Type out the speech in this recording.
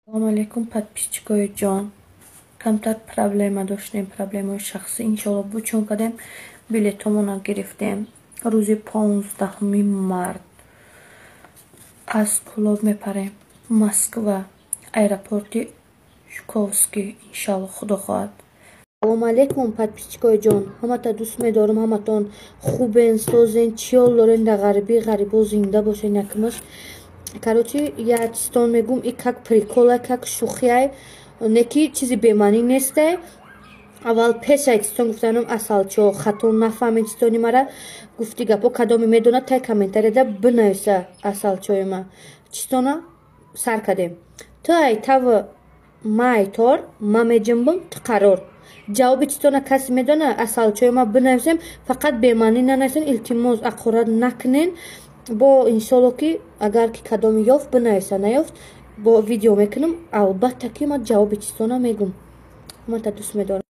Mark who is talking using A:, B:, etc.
A: Салому алейкум, подписчикои ҷон. Камтар проблема доштем, проблемаи шахсӣ. Иншолло бучун кардем, билетомона гирифтем. Рӯзи 15 март аз клуб мепарем Москва, аэропорти Жуковский. Иншалло худо хоҳад. Салому алейкум, подписчикои ҷон. Ҳамата дӯст медорам, ҳаматон хубен, созен, чиёл дорен дар ғарибӣ, ғарибо зинда бошен якмаш. Короче, я чистон мегум, и как прикола, как шухияй, не ки чизи бемаънӣ нестай. Аввал пешай чистон гуфтанам асалчо хатон нафаҳмед чистони мара гуфти гапо кадоме медонад тай комментарияда бинависа асалчои ма чистона сар кардем. Ту ай тавы май тор ма меҷинбам ту қарор ҷавоби чистона касе медона асалчои ма бинависем фақат бемаънӣ нанависен илтимос ақорат накунен бо иншолло ки агар ки кадоме ёфт бинависа наёфт бо видео мекунам албатта ки ма ҷавоби чистона мегум. ҳамата дӯст медорам.